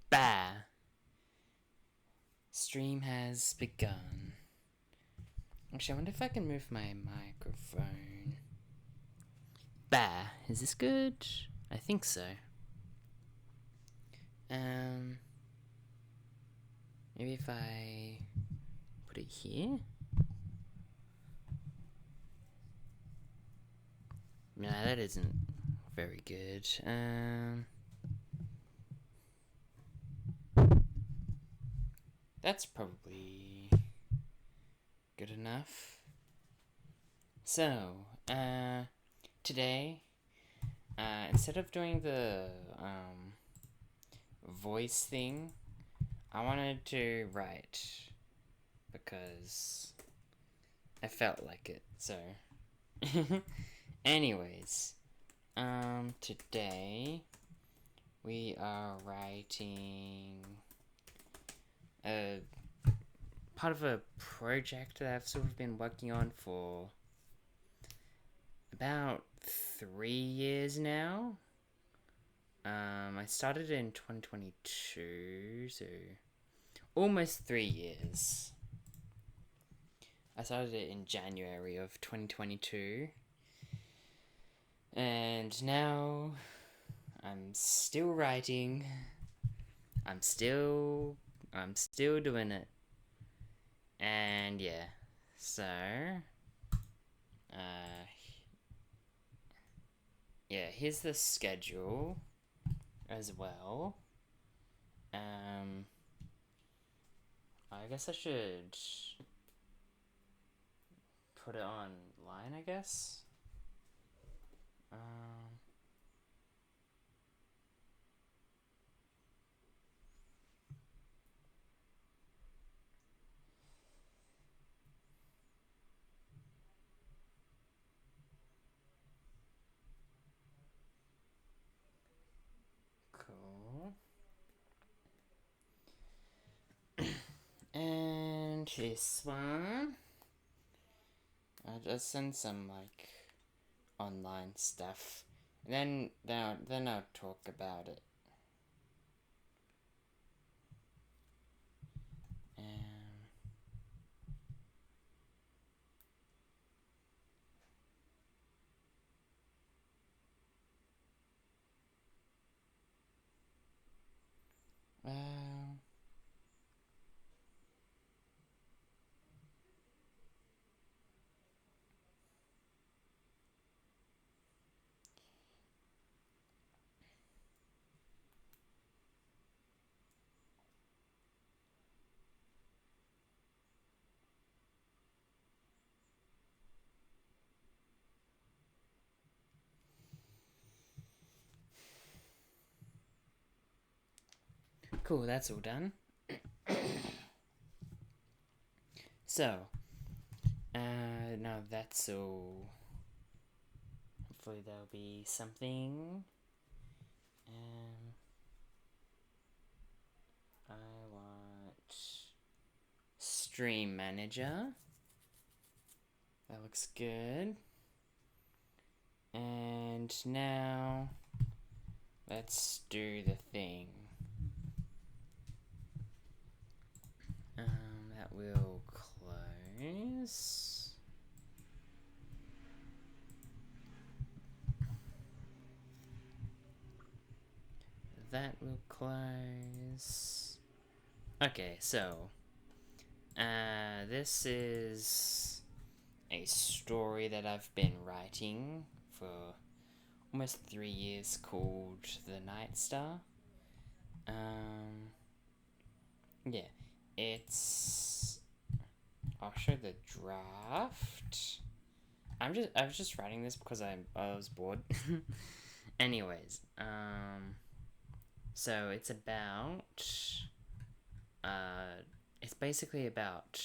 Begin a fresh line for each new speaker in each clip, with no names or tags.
Bah! Stream has begun. Actually, I wonder if I can move my microphone. Bah! Is this good? I think so. Maybe if I put it here? No, that isn't very good. That's probably good enough. So, today, instead of doing the, voice thing, I wanted to write because I felt like it, so. Anyways, today we are writing a part of a project that I've sort of been working on for about 3 years now. I started in 2022, so almost 3 years. I started it in January of 2022. And now I'm still writing. I'm still doing it. And yeah. So yeah, here's the schedule as well. I guess I should put it online, I guess. Cool. And this one, I'll just send some like online stuff, and then I'll talk about it. Um, cool, that's all done. So, now that's all. Hopefully there'll be something. I want Stream Manager. That looks good. And now let's do the thing. That will close. That will close. Okay, so this is a story that I've been writing for almost 3 years called The Night Star. Yeah, it's. I'll show the draft. I was just writing this because I was bored. Anyways, so it's about. It's basically about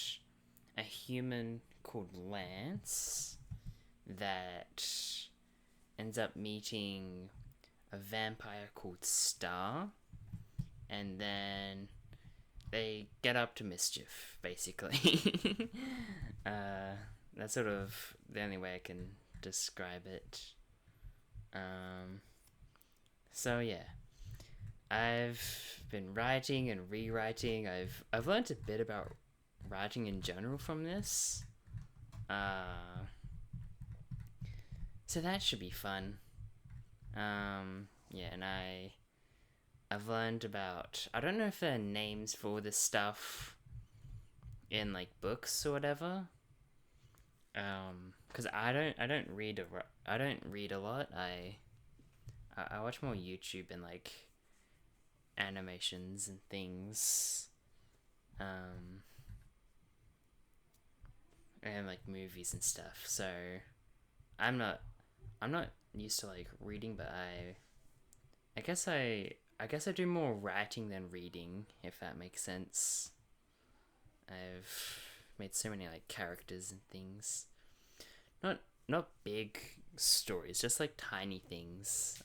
a human called Lance that ends up meeting a vampire called Star, and then they get up to mischief, basically. That's sort of the only way I can describe it. So yeah. I've been writing and rewriting. I've learned a bit about writing in general from this. Uh, so that should be fun. Yeah, and I've learned about, I don't know if there are names for this stuff in like books or whatever. Cause I don't read a lot. I watch more YouTube and like animations and things. Um, and like movies and stuff. So I'm not I'm not used to like reading, but I guess I do more writing than reading, if that makes sense. I've made so many like characters and things. Not not big stories, just like tiny things.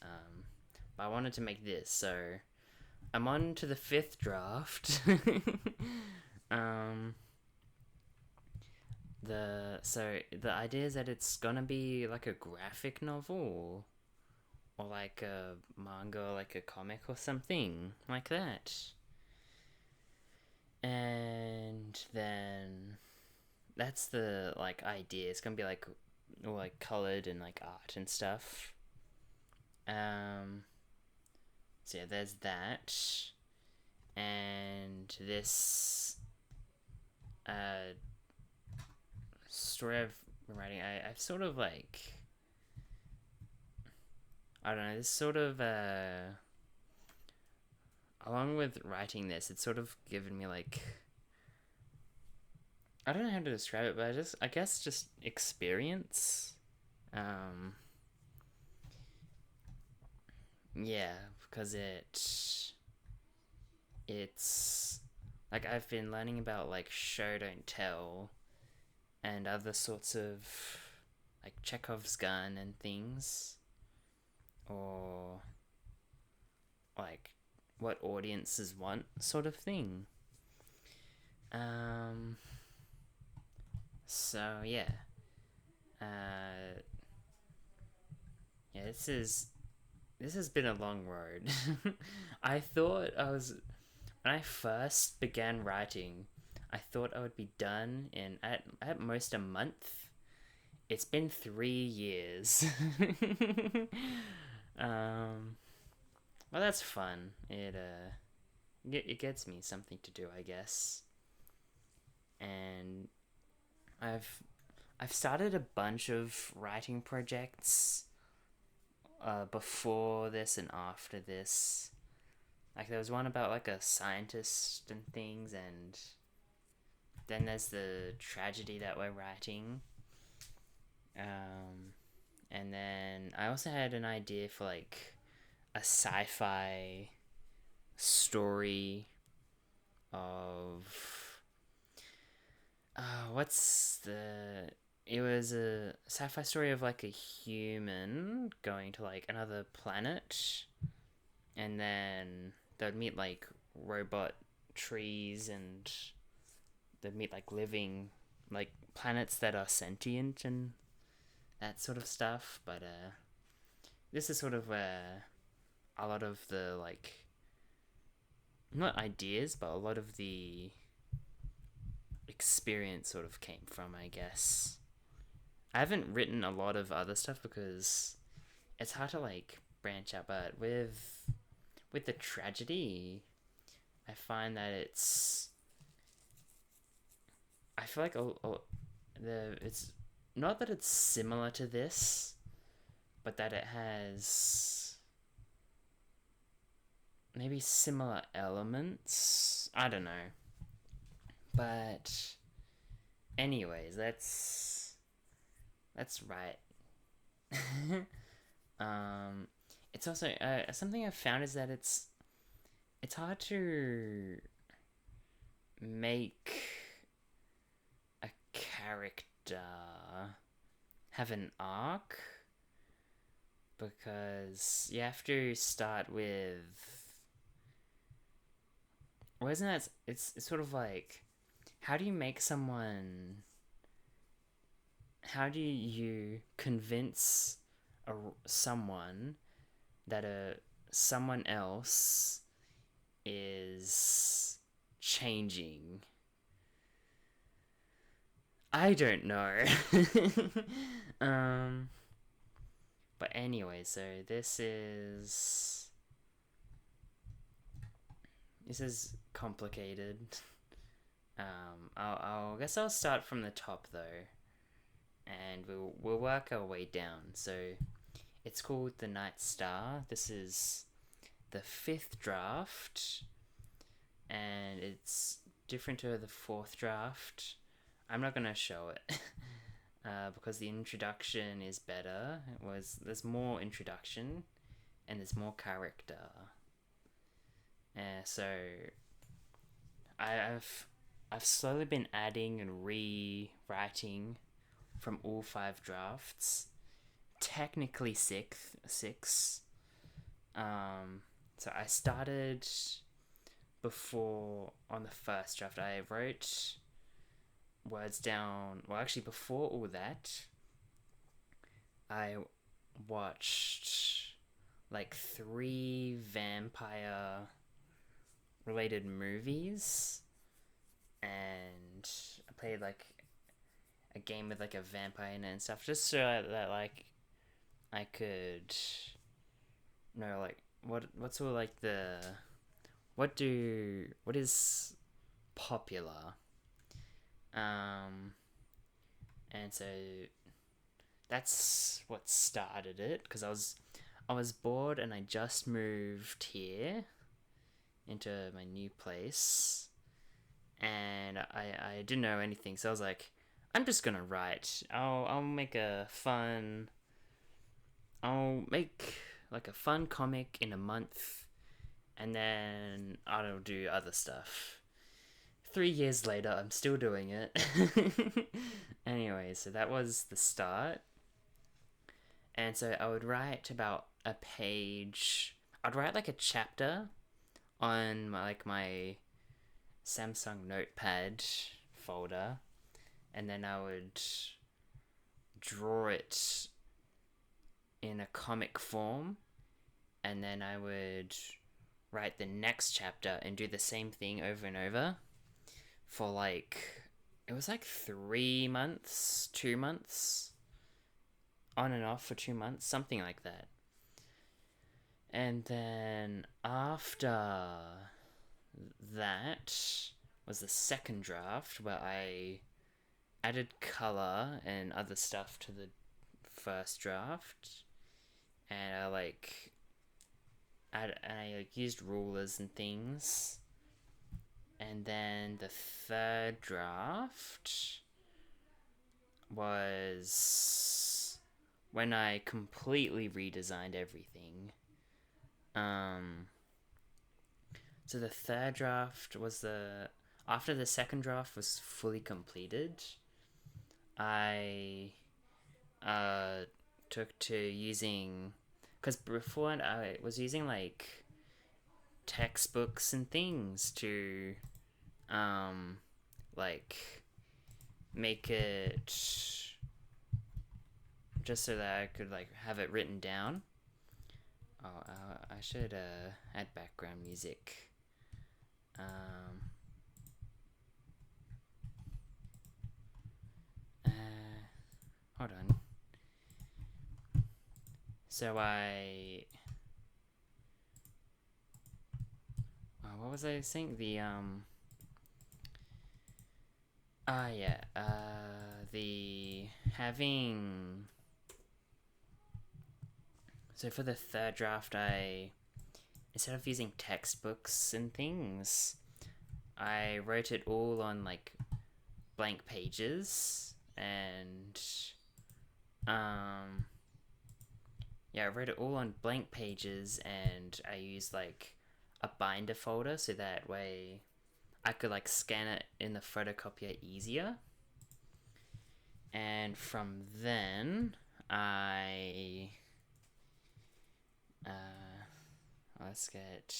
But I wanted to make this, so I'm on to the fifth draft. um, the idea is that it's gonna be like a graphic novel, or like a manga, or like a comic or something like that. And then that's the like idea. It's gonna be like all like colored and like art and stuff. Um, so yeah, there's that, and this uh story I've been writing. I've sort of like, I don't know. This sort of along with writing this, it's sort of given me like, I don't know how to describe it, but I guess just experience. Um, yeah, because it's like I've been learning about like show don't tell and other sorts of like Chekhov's gun and things, or like what audiences want sort of thing. Um, so yeah, uh, yeah, this has been a long road. I thought I was when I first began writing, I thought I would be done in at most a month. It's been 3 years. um, well, that's fun. It gets me something to do, I guess. And I've I've started a bunch of writing projects before this and after this. Like there was one about like a scientist and things, and then there's the tragedy that we're writing. Um, and then I also had an idea for like a sci-fi story of what's the it was a sci-fi story of like a human going to like another planet, and then they'd meet like robot trees, and they'd meet like living like planets that are sentient and that sort of stuff. But this is sort of where a lot of the like not ideas, but a lot of the experience sort of came from, I guess. I haven't written a lot of other stuff because it's hard to like branch out, but with the tragedy, I find that I feel like it's not that it's similar to this, but that it has maybe similar elements. I don't know. But anyways, that's right. um it's also something I've found is that it's hard to make a character have an arc, because you have to start with, well, isn't that it's sort of like, how do you make someone, how do you convince someone that someone else is changing. I don't know. um, but anyway, so this is complicated. I guess I'll start from the top though, and we'll work our way down. So it's called the Night Star. This is the fifth draft, and it's different to the fourth draft. I'm not gonna show it because the introduction is better. There's more introduction, and there's more character. So I've slowly been adding and rewriting from all five drafts. Technically six. So I started before on the first draft. I wrote words down. Well, actually, before all that, I watched like 3 vampire related movies, and I played like a game with like a vampire in it and stuff, just so that like I could know like what's all like the what is popular, and so that's what started it, because I was bored and I just moved here into my new place, and I didn't know anything, so I was like, I'm just gonna write. I'll make like a fun comic in a month, and then I'll do other stuff. 3 years later, I'm still doing it. Anyway, so that was the start. And so I would write about a page. I'd write like a chapter on my Samsung Notepad folder, and then I would draw it in a comic form, and then I would write the next chapter and do the same thing over and over for like, it was like 3 months, 2 months, on and off for 2 months, something like that. And then after that was the second draft, where I added color and other stuff to the first draft, and I used rulers and things. And then the third draft was when I completely redesigned everything. So the third draft was after the second draft was fully completed, I took to using, because before I was using like textbooks and things to like make it just so that I could like have it written down. I should add background music. Hold on. So what was I saying? The having. So for the third draft, instead of using textbooks and things, I wrote it all on like blank pages, and I wrote it all on blank pages, and I used like a binder folder, so that way I could like scan it in the photocopier easier. And from then let's get.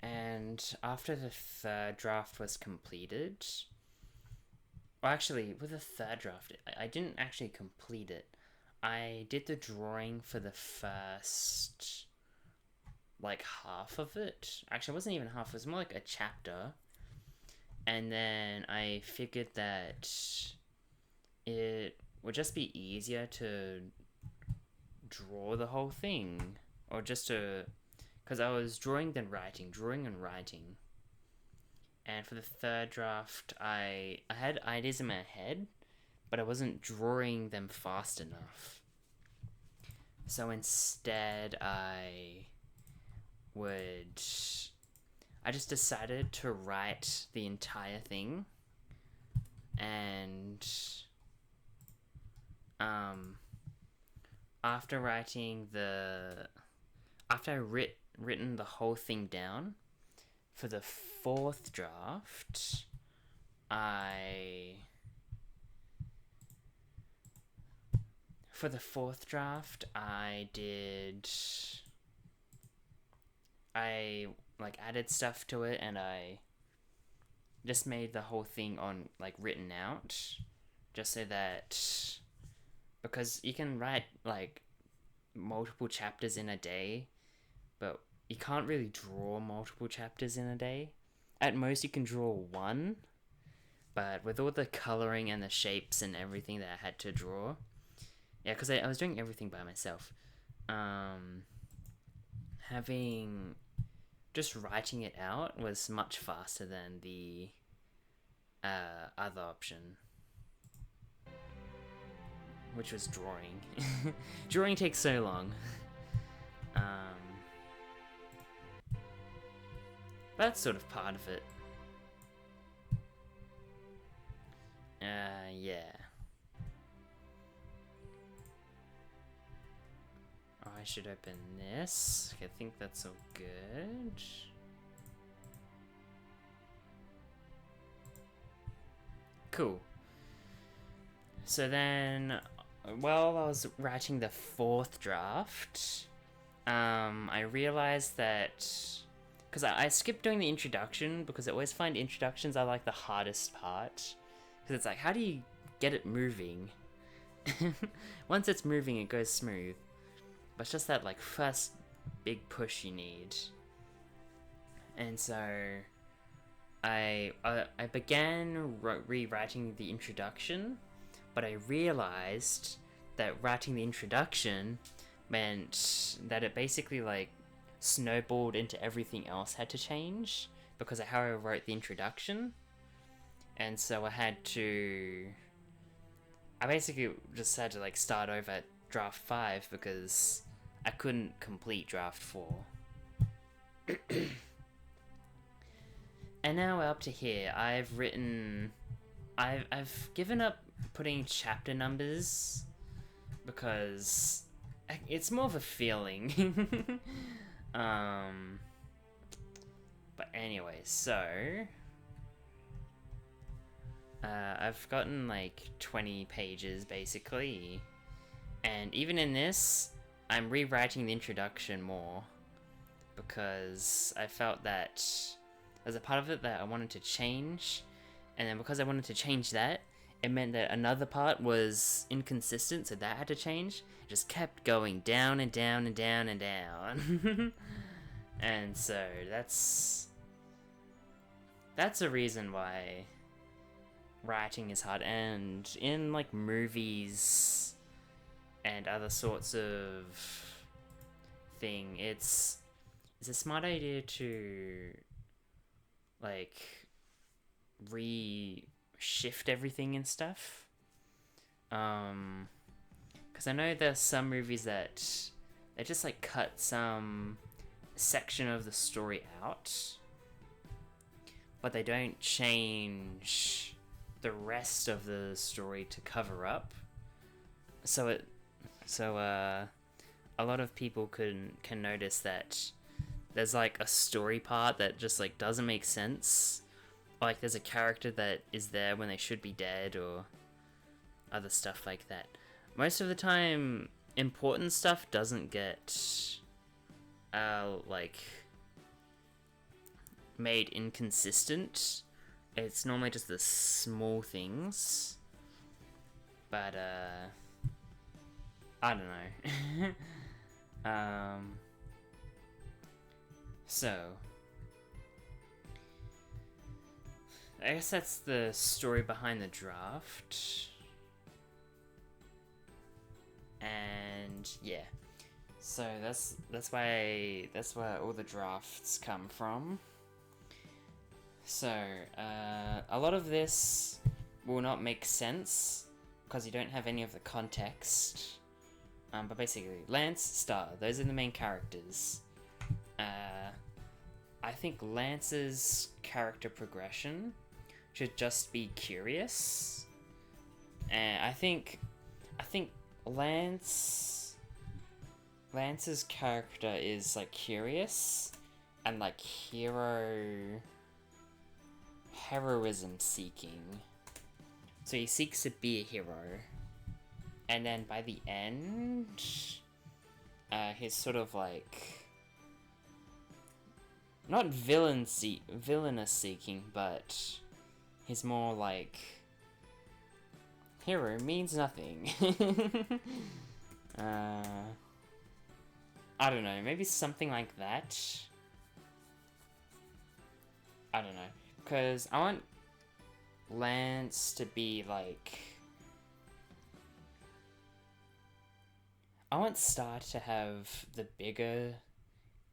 And after the third draft was completed, Well, actually, with the third draft, I didn't actually complete it. I did the drawing for the first, like, half of it. Actually, it wasn't even half, it was more like a chapter. And then I figured that it would just be easier to draw the whole thing. Or just to. Because I was drawing then writing, drawing and writing. And for the third draft, I had ideas in my head, but I wasn't drawing them fast enough. So instead, I just decided to write the entire thing, and after I written the whole thing down, for the fourth draft, I like added stuff to it, and I just made the whole thing on like written out, just so that, because you can write like multiple chapters in a day, but you can't really draw multiple chapters in a day. At most you can draw one, but with all the coloring and the shapes and everything that I had to draw, yeah, because I was doing everything by myself, having just writing it out was much faster than the other option, which was drawing. Drawing takes so long. That's sort of part of it. Yeah. Oh, I should open this. Okay, I think that's all good. Cool. So then, while I was writing the fourth draft, I realized that, because I skipped doing the introduction, because I always find introductions are like the hardest part, because it's like, how do you get it moving? Once it's moving, it goes smooth, but it's just that like first big push you need. And so I began rewriting the introduction, but I realized that writing the introduction meant that it basically like snowballed into everything else had to change because of how I wrote the introduction. And so I basically just had to like start over at draft 5 because I couldn't complete draft 4. And now we're up to here. I've given up putting chapter numbers because it's more of a feeling. But anyway, so I've gotten like 20 pages basically, and even in this, I'm rewriting the introduction more because I felt that there's a part of it that I wanted to change, and then because I wanted to change that, it meant that another part was inconsistent, so that had to change. It just kept going down and down and down and down. And so that's a reason why writing is hard. And in like movies and other sorts of thing, it's a smart idea to like shift everything and stuff, because I know there's some movies that they just like cut some section of the story out, but they don't change the rest of the story to cover up. So a lot of people can notice that there's like a story part that just like doesn't make sense. Like there's a character that is there when they should be dead, or other stuff like that. Most of the time, important stuff doesn't get like made inconsistent, it's normally just the small things. But, I don't know. So, I guess that's the story behind the draft. And yeah, so that's where all the drafts come from. So a lot of this will not make sense because you don't have any of the context. But basically, Lance, Star, those are the main characters. I think Lance's character progression should just be curious, and I think Lance's character is like curious and like heroism seeking. So he seeks to be a hero, and then by the end, he's sort of like not villainous seeking, but he's more like hero means nothing. I don't know, maybe something like that. I don't know, because I want Lance to be like, I want Star to have the bigger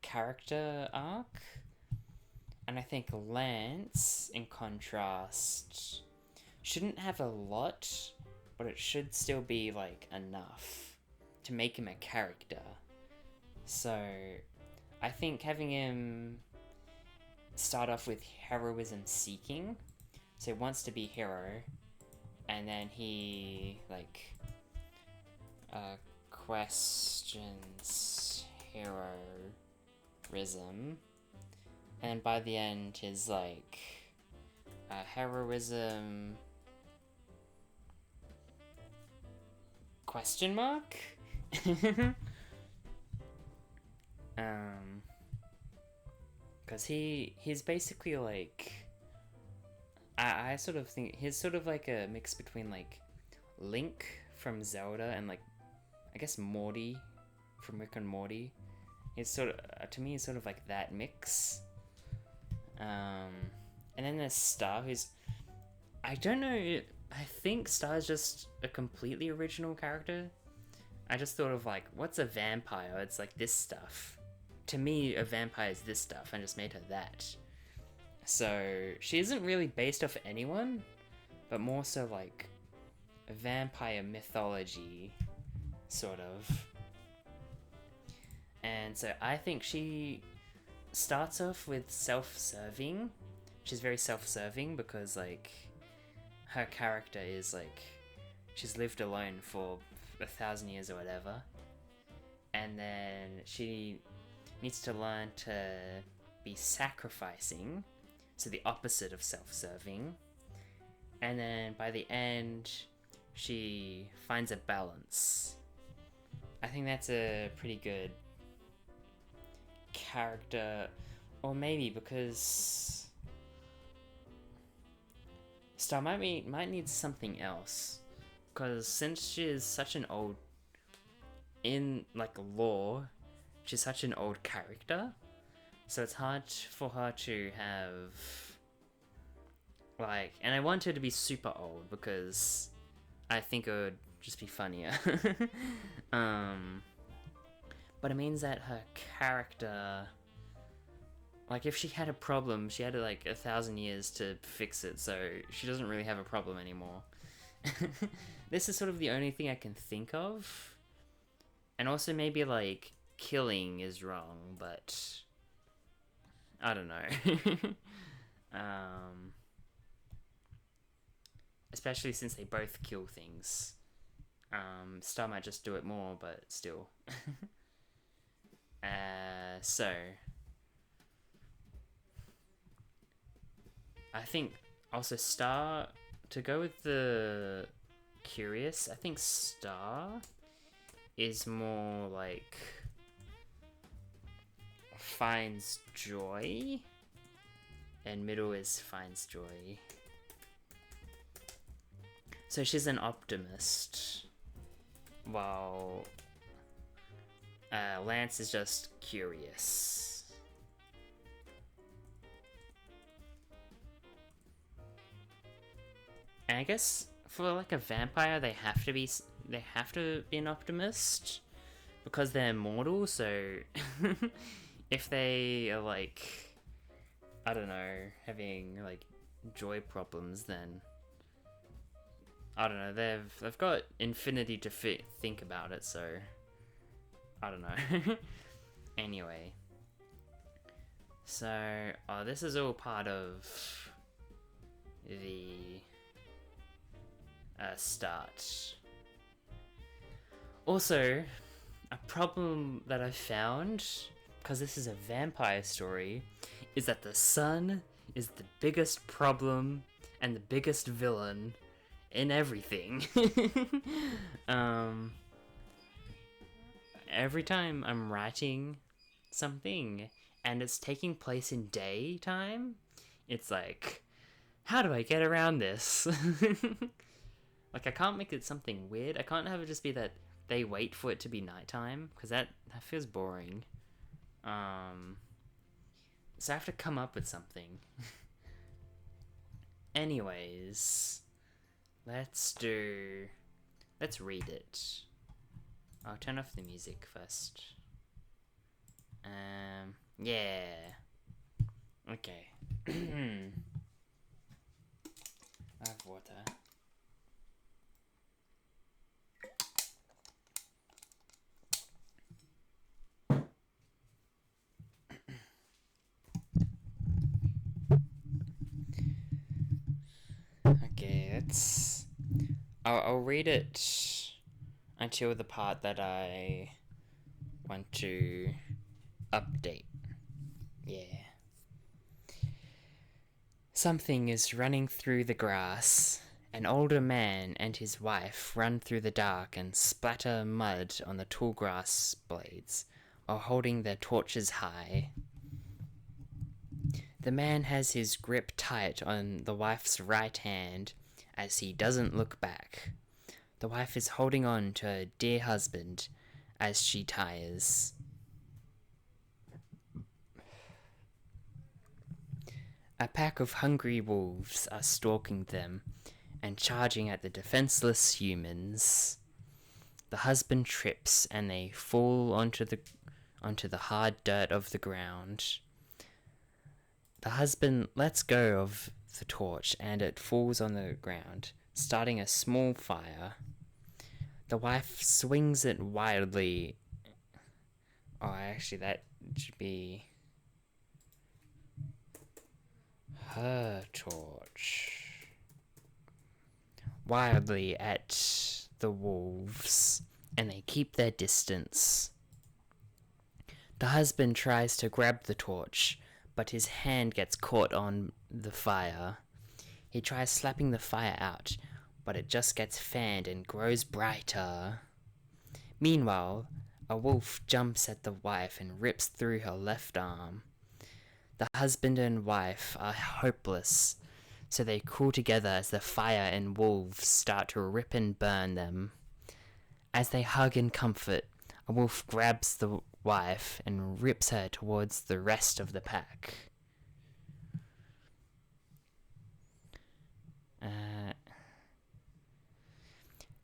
character arc, and I think Lance, in contrast, shouldn't have a lot, but it should still be like enough to make him a character. So I think having him start off with heroism seeking, so he wants to be hero, and then he like questions heroism, and by the end his like heroism question mark. Because he's basically like, I sort of think he's sort of like a mix between like Link from Zelda and like, I guess Morty from Rick and Morty. He's sort of, to me, he's sort of like that mix. And then there's Star, who's, I don't know, I think Star's just a completely original character. I just thought of like, what's a vampire? It's like this stuff. To me, a vampire is this stuff. I just made her that. So she isn't really based off anyone, but more so like a vampire mythology, sort of. And so I think she starts off with self-serving. She's very self-serving because like her character is like, she's lived alone for 1,000 years or whatever, and then she needs to learn to be sacrificing, so the opposite of self-serving, and then by the end she finds a balance. I think that's a pretty good character, or maybe because Star might need something else, because since she is such an old, in like lore, she's such an old character, so it's hard for her to have like, and I want her to be super old because I think it would just be funnier. But it means that her character, like if she had a problem, she had like 1,000 years to fix it, so she doesn't really have a problem anymore. This is sort of the only thing I can think of. And also maybe like killing is wrong, but I don't know. Especially since they both kill things. Star might just do it more, but still. So I think also Star, to go with the curious, I think Star is more like finds joy and middle is finds joy. So she's an optimist, while Lance is just curious. And I guess for like a vampire, they have to be an optimist because they're immortal. So if they are like, I don't know, having like joy problems, then I don't know. They've got infinity to think about it. So I don't know. Anyway, so this is all part of the start. Also, a problem that I found, because this is a vampire story, is that the sun is the biggest problem and the biggest villain in everything. Every time I'm writing something and it's taking place in daytime, it's like, how do I get around this? Like, I can't make it something weird. I can't have it just be that they wait for it to be nighttime, because that feels boring. So I have to come up with something. Anyways, let's read it. I'll turn off the music first. Yeah. Okay. I have water. Okay, I'll read it until the part that I want to update. Yeah. Something is running through the grass. An older man and his wife run through the dark and splatter mud on the tall grass blades while holding their torches high. The man has his grip tight on the wife's right hand as he doesn't look back. The wife is holding on to her dear husband as she tires. A pack of hungry wolves are stalking them and charging at the defenseless humans. The husband trips and they fall onto the hard dirt of the ground. The husband lets go of the torch and it falls on the ground, starting a small fire. The wife swings it wildly. Oh, actually, that should be her torch. Wildly at the wolves, and they keep their distance. The husband tries to grab the torch, but his hand gets caught on the fire. He tries slapping the fire out, but it just gets fanned and grows brighter. Meanwhile, a wolf jumps at the wife and rips through her left arm. The husband and wife are hopeless, so they crawl together as the fire and wolves start to rip and burn them. As they hug in comfort, a wolf grabs the wife and rips her towards the rest of the pack.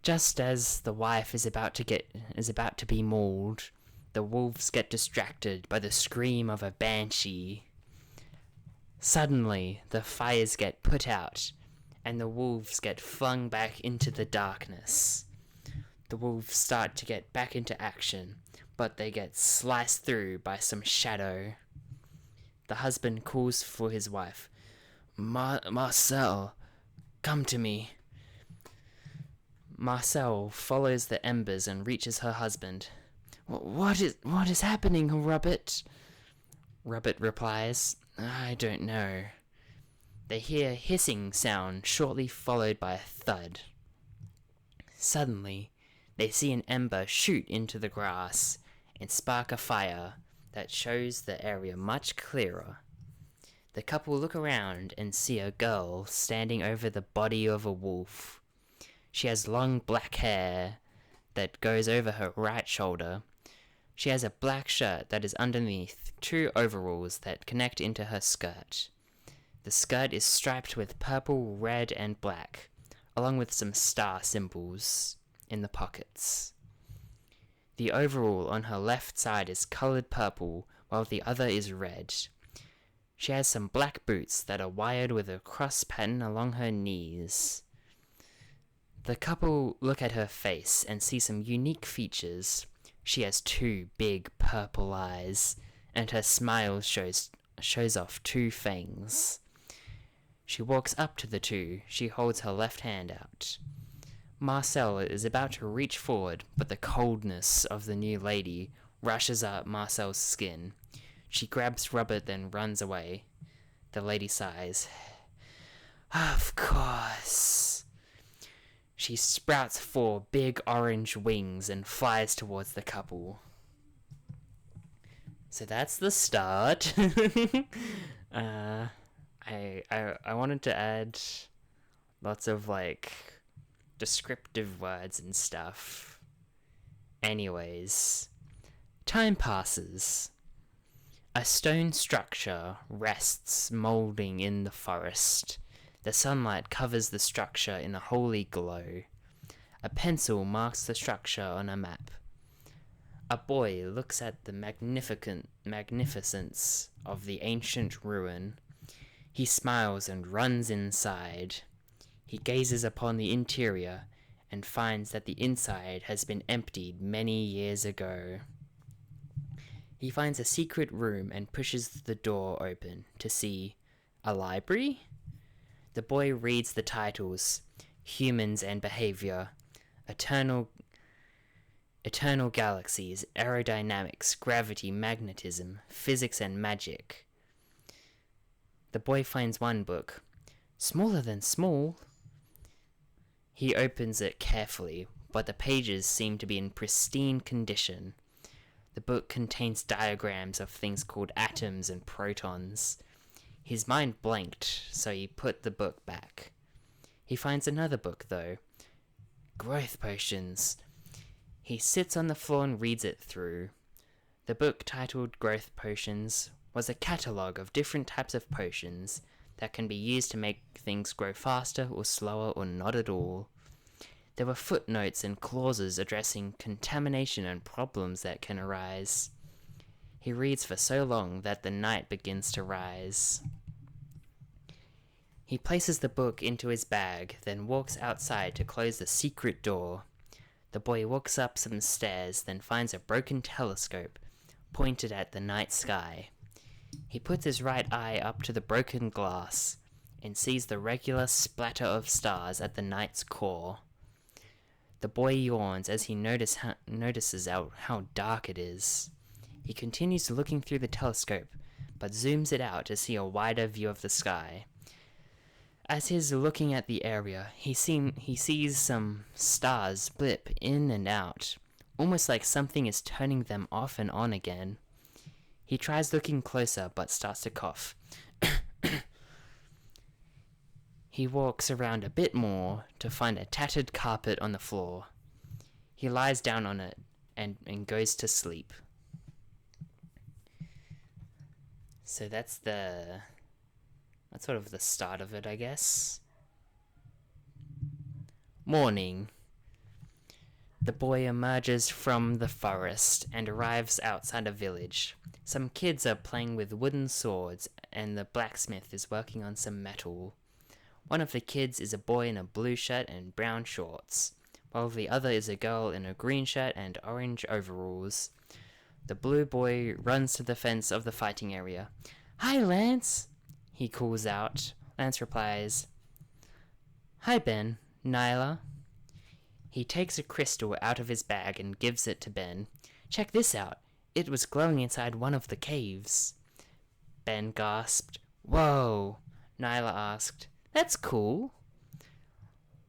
Just as the wife is about to be mauled, the wolves get distracted by the scream of a banshee. Suddenly, the fires get put out, and the wolves get flung back into the darkness. The wolves start to get back into action, but they get sliced through by some shadow. The husband calls for his wife. Marcel, come to me. Marcel follows the embers and reaches her husband. What is happening, Robert? Robert replies, I don't know. They hear a hissing sound shortly followed by a thud. Suddenly, they see an ember shoot into the grass and spark a fire that shows the area much clearer. The couple look around and see a girl standing over the body of a wolf. She has long black hair that goes over her right shoulder. She has a black shirt that is underneath 2 overalls that connect into her skirt. The skirt is striped with purple, red, and black, along with some star symbols in the pockets. The overall on her left side is colored purple, while the other is red. She has some black boots that are wired with a cross pattern along her knees. The couple look at her face and see some unique features. She has 2 big purple eyes, and her smile shows off 2 fangs. She walks up to the 2. She holds her left hand out. Marcel is about to reach forward, but the coldness of the new lady rushes up Marcel's skin. She grabs Robert, then runs away. The lady sighs. Of course. She sprouts 4 big orange wings and flies towards the couple. So that's the start. I wanted to add lots of descriptive words and stuff. Anyways, time passes. A stone structure rests molding in the forest. The sunlight covers the structure in a holy glow. A pencil marks the structure on a map. A boy looks at the magnificence of the ancient ruin. He smiles and runs inside. He gazes upon the interior and finds that the inside has been emptied many years ago. He finds a secret room and pushes the door open to see a library. The boy reads the titles: Humans and Behavior, Eternal Galaxies, Aerodynamics, Gravity, Magnetism, Physics and Magic. The boy finds one book, smaller than small. He opens it carefully, but the pages seem to be in pristine condition. The book contains diagrams of things called atoms and protons. His mind blanked, so he put the book back. He finds another book, though. Growth Potions. He sits on the floor and reads it through. The book, titled Growth Potions, was a catalogue of different types of potions that can be used to make things grow faster or slower or not at all. There were footnotes and clauses addressing contamination and problems that can arise. He reads for so long that the night begins to rise. He places the book into his bag, then walks outside to close the secret door. The boy walks up some stairs, then finds a broken telescope pointed at the night sky. He puts his right eye up to the broken glass and sees the regular splatter of stars at the night's core. The boy yawns as he notices how dark it is. He continues looking through the telescope, but zooms it out to see a wider view of the sky. As he's looking at the area, he sees some stars blip in and out, almost like something is turning them off and on again. He tries looking closer, but starts to cough. He walks around a bit more to find a tattered carpet on the floor. He lies down on it and goes to sleep. So that's sort of the start of it, I guess. Morning. The boy emerges from the forest and arrives outside a village. Some kids are playing with wooden swords, and the blacksmith is working on some metal. One of the kids is a boy in a blue shirt and brown shorts, while the other is a girl in a green shirt and orange overalls. The blue boy runs to the fence of the fighting area. "Hi, Lance!" he calls out. Lance replies, "Hi, Ben. Nyla." He takes a crystal out of his bag and gives it to Ben. "Check this out. It was glowing inside one of the caves." Ben gasped. "Whoa!" Nyla asked, "That's cool."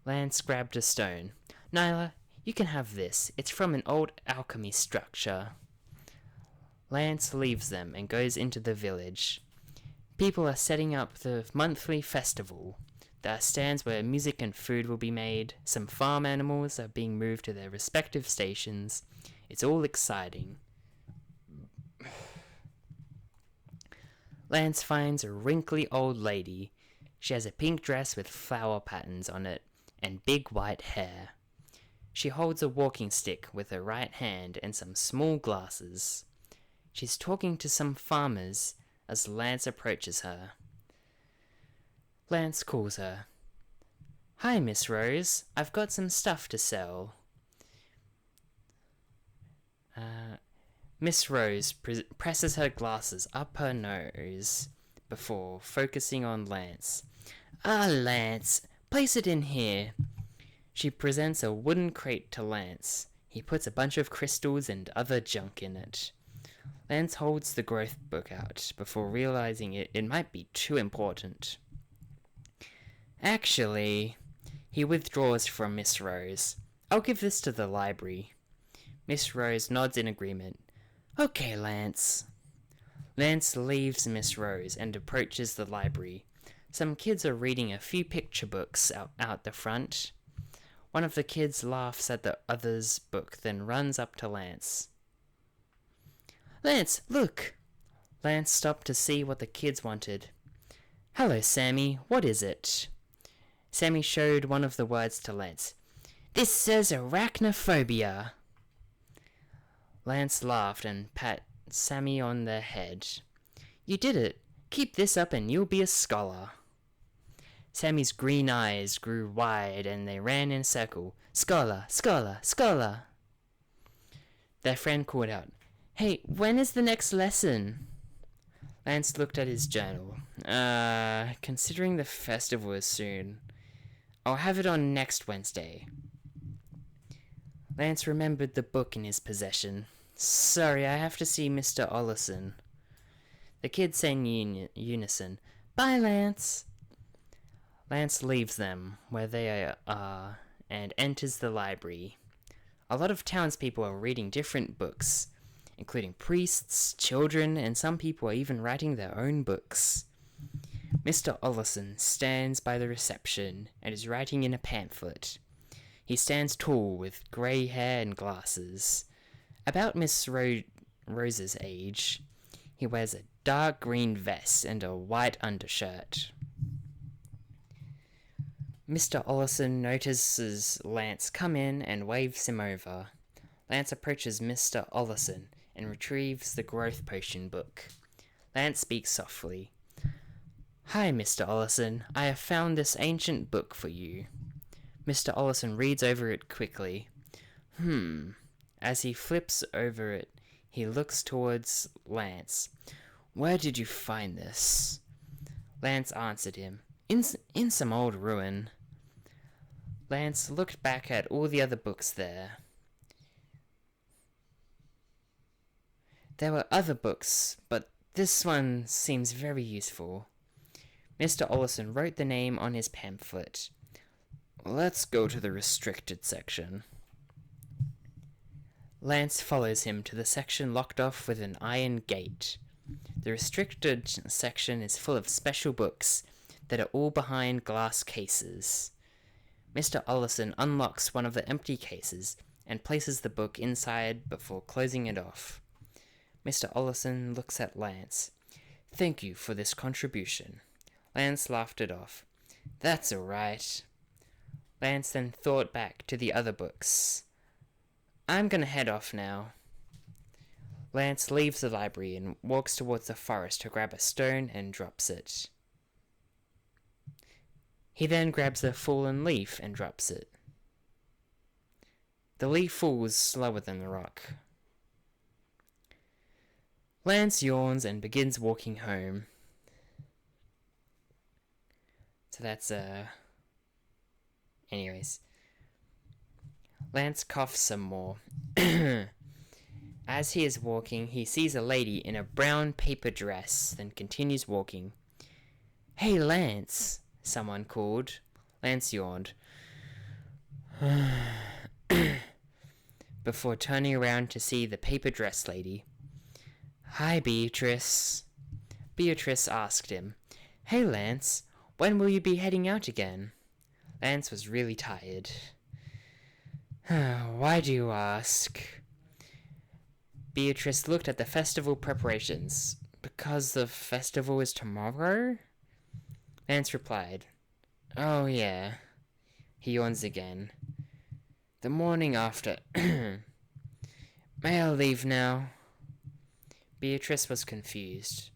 Lance grabbed a stone. "Nyla, you can have this. It's from an old alchemy structure." Lance leaves them and goes into the village. People are setting up the monthly festival. There are stands where music and food will be made. Some farm animals are being moved to their respective stations. It's all exciting. Lance finds a wrinkly old lady. She has a pink dress with flower patterns on it and big white hair. She holds a walking stick with her right hand and some small glasses. She's talking to some farmers as Lance approaches her. Lance calls her. "Hi, Miss Rose. I've got some stuff to sell." Miss Rose presses her glasses up her nose before focusing on Lance. "Ah, Lance, place it in here." She presents a wooden crate to Lance. He puts a bunch of crystals and other junk in it. Lance holds the growth book out before realizing it might be too important. "Actually," he withdraws from Miss Rose. "I'll give this to the library." Miss Rose nods in agreement. "Okay, Lance." Lance leaves Miss Rose and approaches the library. Some kids are reading a few picture books out the front. One of the kids laughs at the other's book, then runs up to Lance. "Lance, look!" Lance stopped to see what the kids wanted. "Hello, Sammy. What is it?" Sammy showed one of the words to Lance. "This says arachnophobia." Lance laughed and pat Sammy on the head. "You did it. Keep this up and you'll be a scholar." Sammy's green eyes grew wide and they ran in a circle. "Scholar, scholar, scholar." Their friend called out, "Hey, when is the next lesson?" Lance looked at his journal. Considering the festival is soon, I'll have it on next Wednesday." Lance remembered the book in his possession. "Sorry, I have to see Mr. Ollison." The kids sang in unison, "Bye, Lance." Lance leaves them where they are and enters the library. A lot of townspeople are reading different books, including priests, children, and some people are even writing their own books. Mr. Ollison stands by the reception and is writing in a pamphlet. He stands tall with grey hair and glasses. About Miss Rose's age, he wears a dark green vest and a white undershirt. Mr. Ollison notices Lance come in and waves him over. Lance approaches Mr. Ollison and retrieves the growth potion book. Lance speaks softly. "Hi, Mr. Ollison. I have found this ancient book for you." Mr. Ollison reads over it quickly. As he flips over it, he looks towards Lance. "Where did you find this?" Lance answered him. In some old ruin." Lance looked back at all the other books there. There were other books, but this one seems very useful. Mr. Ollison wrote the name on his pamphlet. "Let's go to the restricted section." Lance follows him to the section locked off with an iron gate. The restricted section is full of special books that are all behind glass cases. Mr. Ollison unlocks one of the empty cases and places the book inside before closing it off. Mr. Ollison looks at Lance. "Thank you for this contribution." Lance laughed it off. "That's all right." Lance then thought back to the other books. "I'm gonna head off now." Lance leaves the library and walks towards the forest to grab a stone and drops it. He then grabs a fallen leaf and drops it. The leaf falls slower than the rock. Lance yawns and begins walking home. So that's, anyways. Lance coughs some more. As he is walking, he sees a lady in a brown paper dress, then continues walking. "Hey, Lance," someone called. Lance yawned. Before turning around to see the paper dress lady. "Hi, Beatrice." Beatrice asked him, "Hey Lance, when will you be heading out again?" Lance was really tired. "Why do you ask?" Beatrice looked at the festival preparations. "Because the festival is tomorrow?" Lance replied, "Oh yeah." He yawns again. "The morning after." "May I leave now?" Beatrice was confused.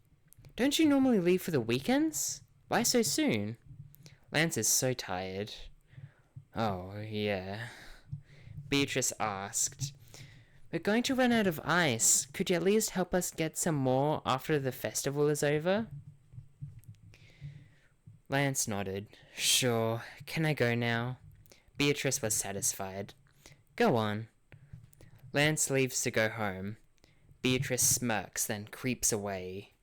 "Don't you normally leave for the weekends? Why so soon?" Lance is so tired. "Oh, yeah." Beatrice asked, "We're going to run out of ice. Could you at least help us get some more after the festival is over?" Lance nodded. "Sure. Can I go now?" Beatrice was satisfied. "Go on." Lance leaves to go home. Beatrice smirks, then creeps away.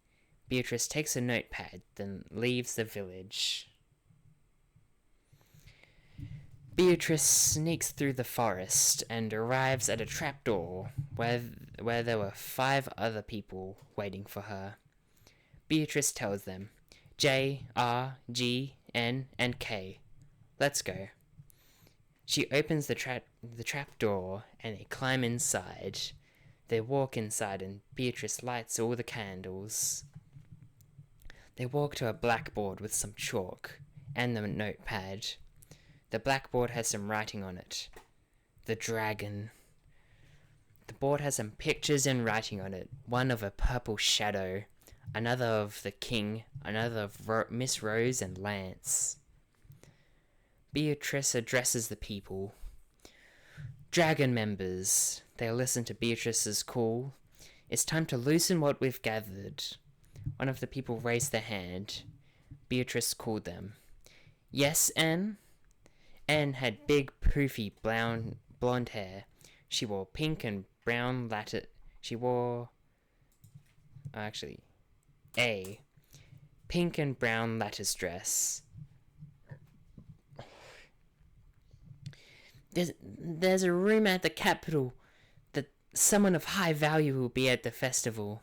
Beatrice takes a notepad, then leaves the village. Beatrice sneaks through the forest and arrives at a trapdoor where there were 5 other people waiting for her. Beatrice tells them, J, R, G, N, and K. Let's go. She opens the trapdoor and they climb inside. They walk inside and Beatrice lights all the candles. They walk to a blackboard with some chalk and the notepad. The blackboard has some writing on it. The dragon. The board has some pictures and writing on it. One of a purple shadow, another of the king, another of Miss Rose and Lance. Beatrice addresses the people. Dragon members. They listen to Beatrice's call. It's time to loosen what we've gathered. One of the people raised their hand. Beatrice called them. Yes, Anne? Anne had big, poofy, blonde hair. She wore pink and brown lattice. Pink and brown lattice dress. There's a rumor at the capital that someone of high value will be at the festival.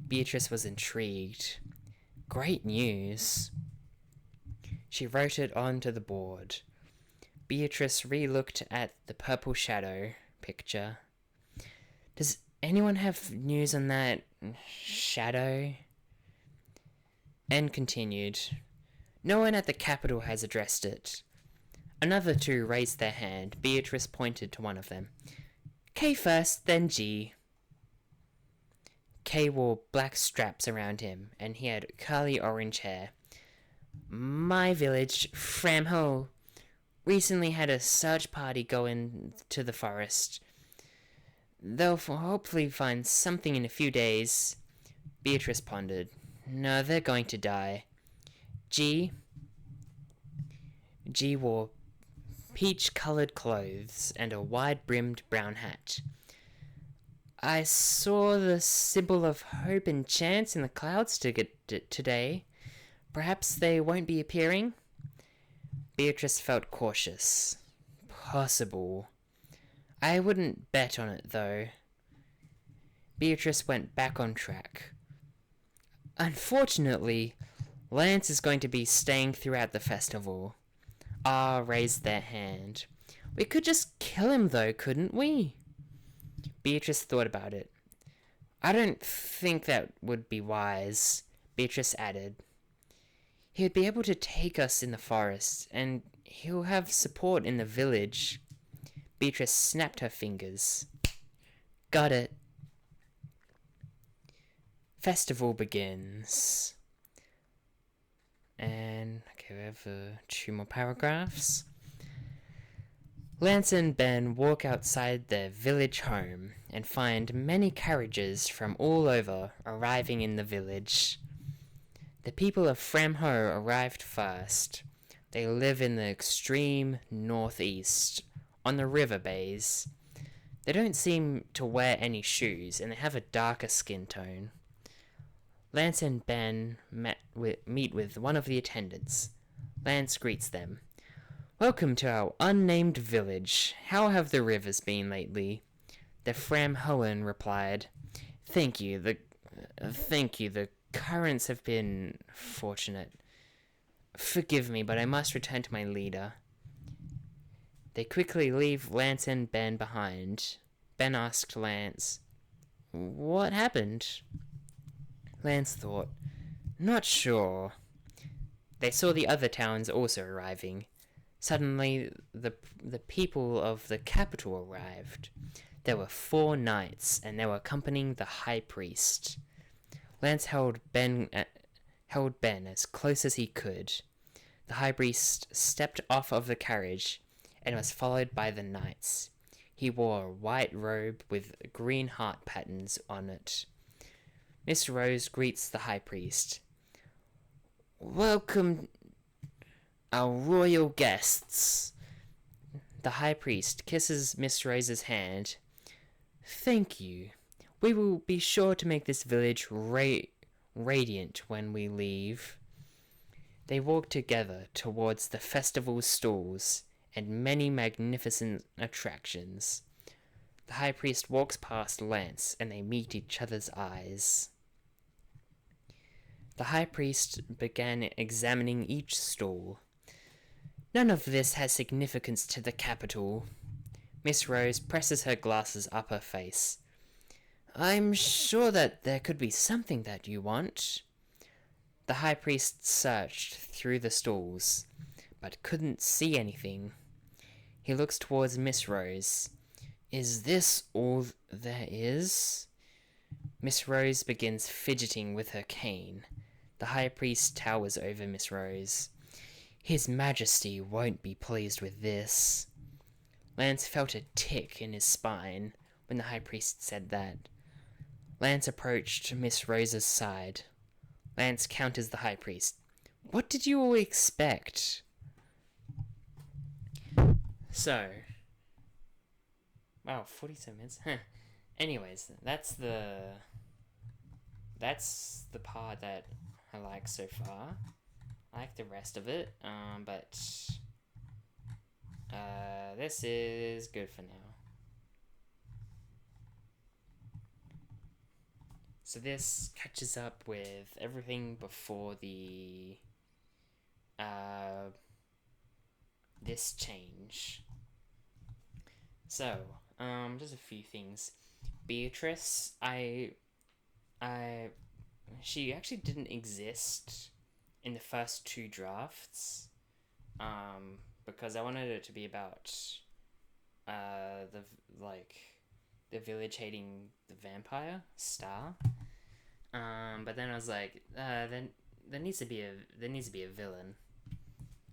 Beatrice was intrigued. Great news. She wrote it onto the board. Beatrice re-looked at the purple shadow picture. Does anyone have news on that shadow? Anne continued. No one at the capital has addressed it. Another 2 raised their hand. Beatrice pointed to one of them. K first, then G. K wore black straps around him, and he had curly orange hair. My village, Framho, recently had a search party go into the forest. They'll hopefully find something in a few days. Beatrice pondered. No, they're going to die. G wore peach-colored clothes and a wide-brimmed brown hat. I saw the symbol of hope and chance in the clouds today. Perhaps they won't be appearing? Beatrice felt cautious. Possible. I wouldn't bet on it, though. Beatrice went back on track. Unfortunately, Lance is going to be staying throughout the festival. R raised their hand. We could just kill him, though, couldn't we? Beatrice thought about it. I don't think that would be wise, Beatrice added. He would be able to take us in the forest, and he'll have support in the village. Beatrice snapped her fingers. Got it. Festival begins. And, okay, we have 2 more paragraphs. Lance and Ben walk outside their village home and find many carriages from all over arriving in the village. The people of Framho arrived first. They live in the extreme northeast, on the river bays. They don't seem to wear any shoes, and they have a darker skin tone. Lance and Ben meet with one of the attendants. Lance greets them. Welcome to our unnamed village. How have the rivers been lately? The Framhoan replied. Thank you, the currents have been fortunate. Forgive me, but I must return to my leader. They quickly leave Lance and Ben behind. Ben asked Lance, "What happened?" Lance thought, "Not sure." They saw the other towns also arriving. Suddenly, the people of the capital arrived. There were 4 knights, and they were accompanying the high priest. Lance held Ben as close as he could. The high priest stepped off of the carriage and was followed by the knights. He wore a white robe with green heart patterns on it. Miss Rose greets the high priest. "Welcome, our royal guests." The high priest kisses Miss Rose's hand. "Thank you. We will be sure to make this village radiant when we leave." They walk together towards the festival stalls and many magnificent attractions. The high priest walks past Lance and they meet each other's eyes. The high priest began examining each stall. "None of this has significance to the capital." Miss Rose presses her glasses up her face. "I'm sure that there could be something that you want." The high priest searched through the stalls, but couldn't see anything. He looks towards Miss Rose. "Is this all there is?" Miss Rose begins fidgeting with her cane. The high priest towers over Miss Rose. "His Majesty won't be pleased with this." Lance felt a tick in his spine when the high priest said that. Lance approached Miss Rose's side. Lance counters the high priest. "What did you all expect?" So, wow, 47 minutes. Anyways, that's the part that I like so far. I like the rest of it, but this is good for now. So this catches up with everything before the this change. So, just a few things. Beatrice, she actually didn't exist in the first 2 drafts, because I wanted it to be about the village hating the vampire Star. But then I was like, then there needs to be a villain,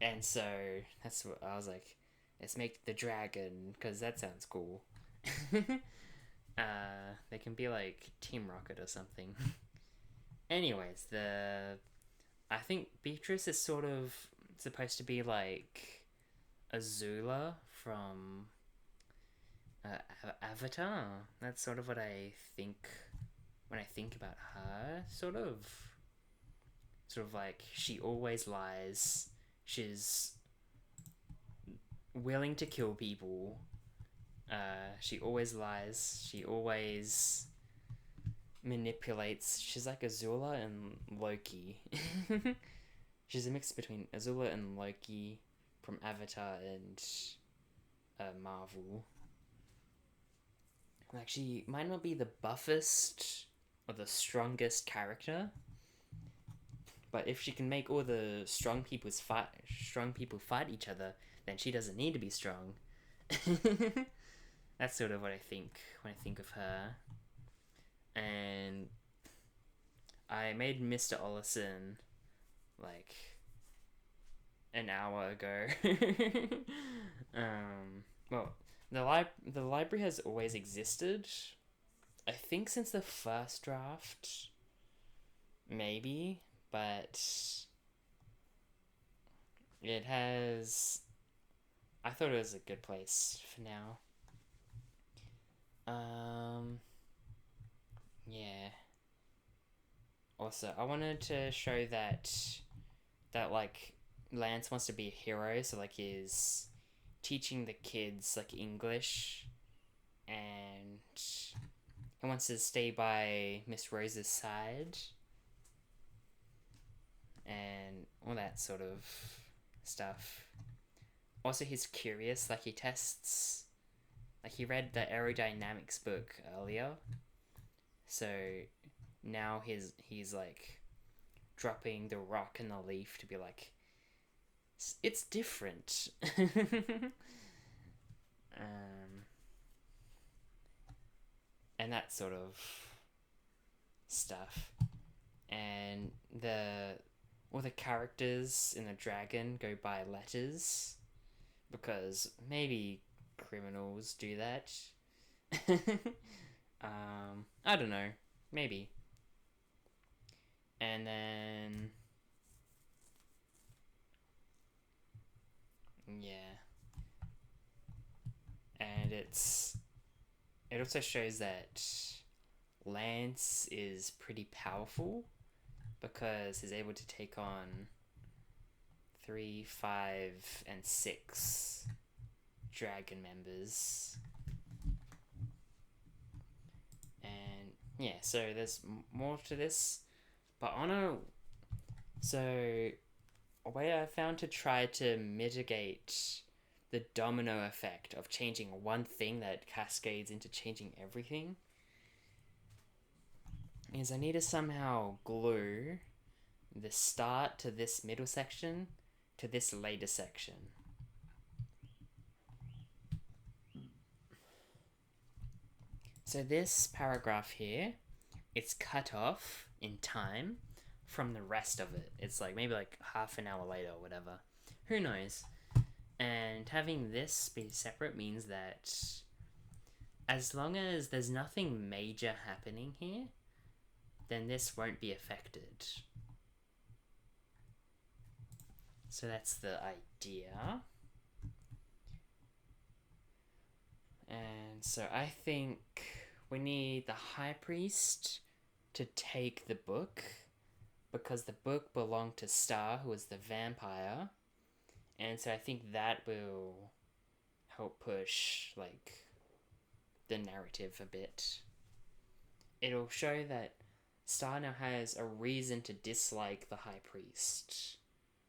and so that's what I was like. Let's make the dragon, because that sounds cool. They can be like Team Rocket or something. Anyways, I think Beatrice is sort of supposed to be like Azula from Avatar. That's sort of what I think when I think about her. Sort of like she always lies. She's willing to kill people. She always lies. She always manipulates. She's like Azula and Loki. She's a mix between Azula and Loki from Avatar and Marvel. Like, she might not be the buffest or the strongest character, but if she can make all the strong people fight each other, then she doesn't need to be strong. That's sort of what I think when I think of her. And I made Mr. Ollison like an hour ago. Well, the library has always existed. I think since the first draft, maybe, but it has. I thought it was a good place for now. Yeah. Also, I wanted to show that like Lance wants to be a hero, so like he's teaching the kids like English, and he wants to stay by Miss Rose's side. and all that sort of stuff. Also, he's curious, like he tests, like he read the aerodynamics book earlier, so now he's like dropping the rock and the leaf to be like, it's different. And that sort of stuff. And all the characters in the dragon go by letters because maybe criminals do that. I don't know, maybe. And then yeah, and it also shows that Lance is pretty powerful because he's able to take on 3, 5, and 6 dragon members. And yeah, so there's more to this, but so a way I found to try to mitigate the domino effect of changing one thing that cascades into changing everything is I need to somehow glue the start to this middle section to this later section. So this paragraph here, it's cut off in time from the rest of it. It's like maybe like half an hour later or whatever. Who knows? And having this be separate means that as long as there's nothing major happening here, then this won't be affected. So that's the idea. And so I think we need the High Priest to take the book because the book belonged to Star, who was the vampire. And so I think that will help push like the narrative a bit. It'll show that Star now has a reason to dislike the High Priest,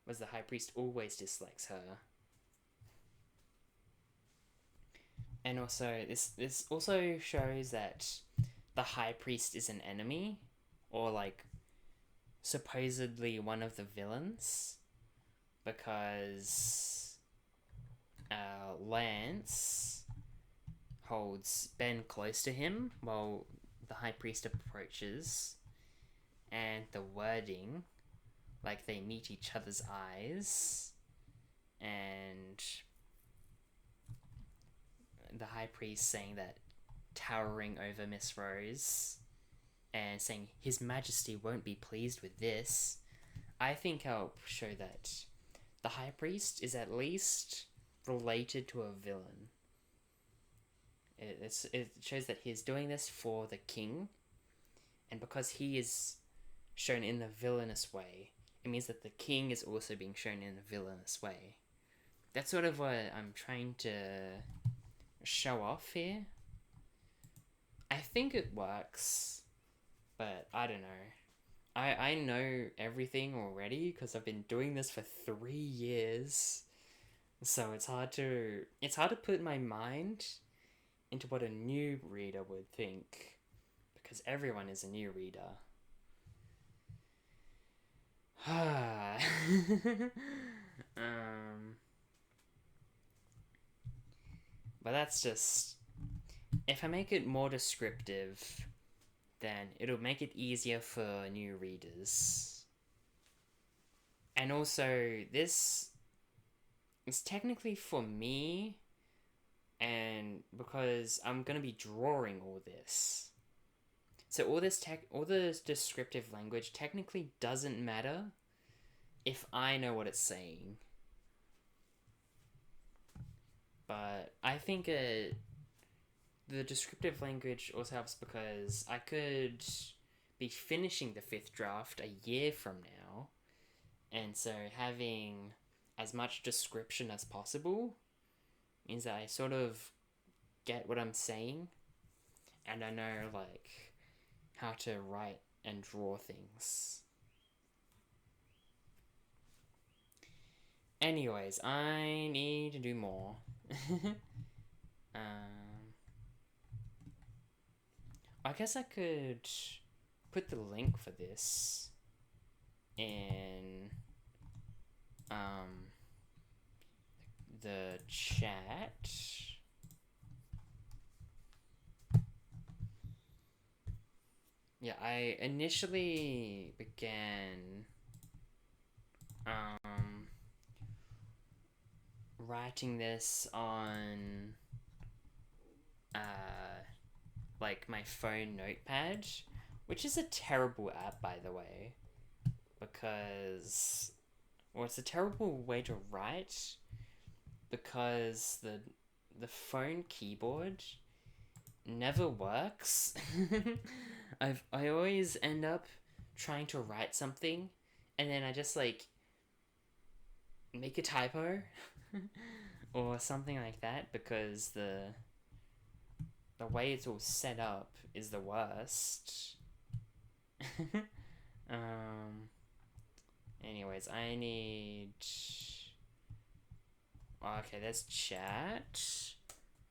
whereas the High Priest always dislikes her. And also, this also shows that the High Priest is an enemy, or like supposedly one of the villains, because Lance holds Ben close to him while the High Priest approaches, and the wording, like they meet each other's eyes, and the High Priest saying that, towering over Miss Rose, and saying His Majesty won't be pleased with this, I think help show that the High Priest is at least related to a villain. It shows that he's doing this for the king, and because he is shown in the villainous way, it means that the king is also being shown in a villainous way. That's sort of what I'm trying to show off here. I think it works, but I don't know. I know everything already because I've been doing this for 3 years, so it's hard to put my mind into what a new reader would think, because everyone is a new reader. But that's just, if I make it more descriptive, then it'll make it easier for new readers. And also, this is technically for me, and because I'm gonna be drawing all this. So all this descriptive language technically doesn't matter if I know what it's saying. But I think the descriptive language also helps because I could be finishing the 5th draft a year from now, and so having as much description as possible means that I sort of get what I'm saying, and I know like how to write and draw things. Anyways, I need to do more. um, I guess I could put the link for this in the chat. Yeah, I initially began writing this on like my phone notepad, which is a terrible app, by the way, because it's a terrible way to write because the phone keyboard never works. I always end up trying to write something and then I just like make a typo or something like that because the way it's all set up is the worst. um anyways, I need okay, there's chat.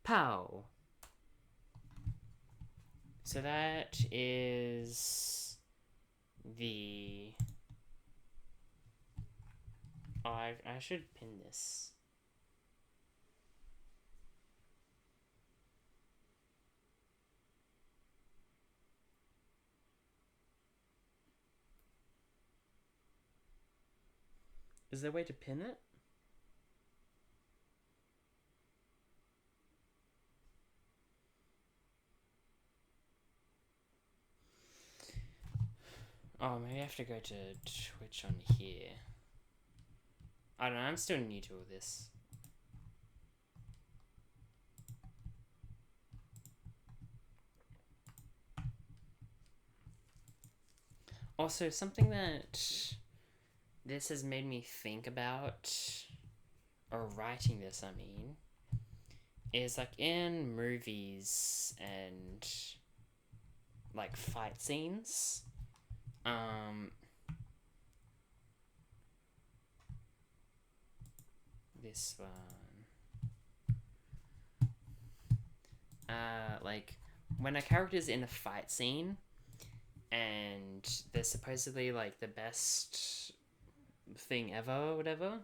Pow. So that is the I should pin this. Is there a way to pin it? Oh, maybe I have to go to Twitch on here. I don't know, I'm still new to all this. Also, something that this has made me think about, or writing this, I mean, is like in movies and like fight scenes, this one, like when a character's in a fight scene and they're supposedly like the best thing ever or whatever,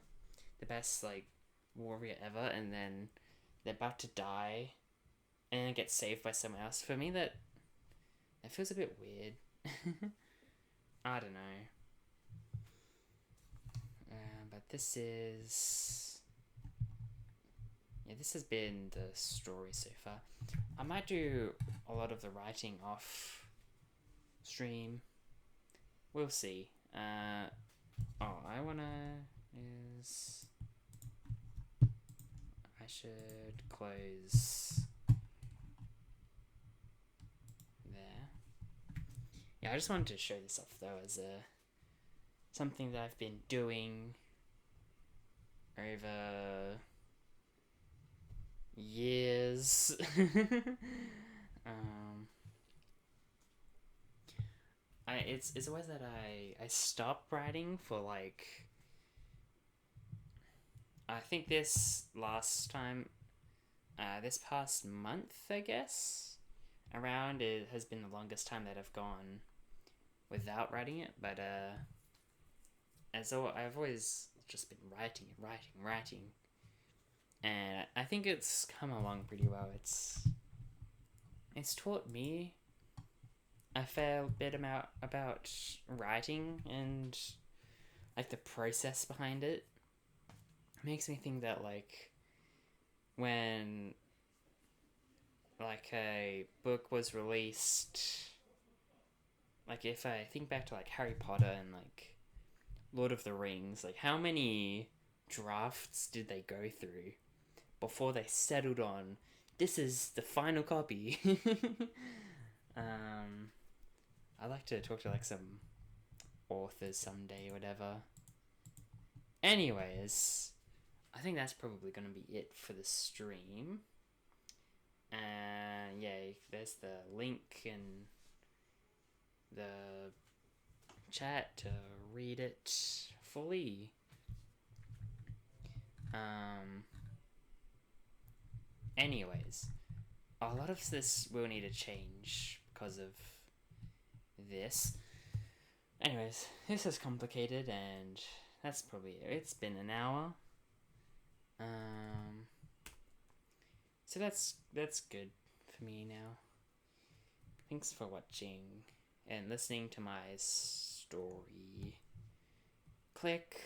the best like warrior ever, and then they're about to die and get saved by someone else. For me, that feels a bit weird. I don't know. But this is this has been the story so far. I might do a lot of the writing off stream. We'll see. I should close there. Yeah, I just wanted to show this off though as something that I've been doing over years. It's always that I stop writing for like, I think this past month, I guess, around, it has been the longest time that I've gone without writing it. But I've always just been writing, and I think it's come along pretty well. It's taught me a fair bit about writing and like the process behind it. It makes me think that like when like a book was released, like if I think back to like Harry Potter and like Lord of the Rings, like how many drafts did they go through before they settled on this is the final copy? I'd like to talk to like some authors someday or whatever. Anyways, I think that's probably going to be it for the stream. Yeah, there's the link in the chat to read it fully. Anyways, a lot of this will need to change because of this. Anyways, this is complicated, and that's probably it. It's been an hour. So that's good for me now. Thanks for watching and listening to my story. Click.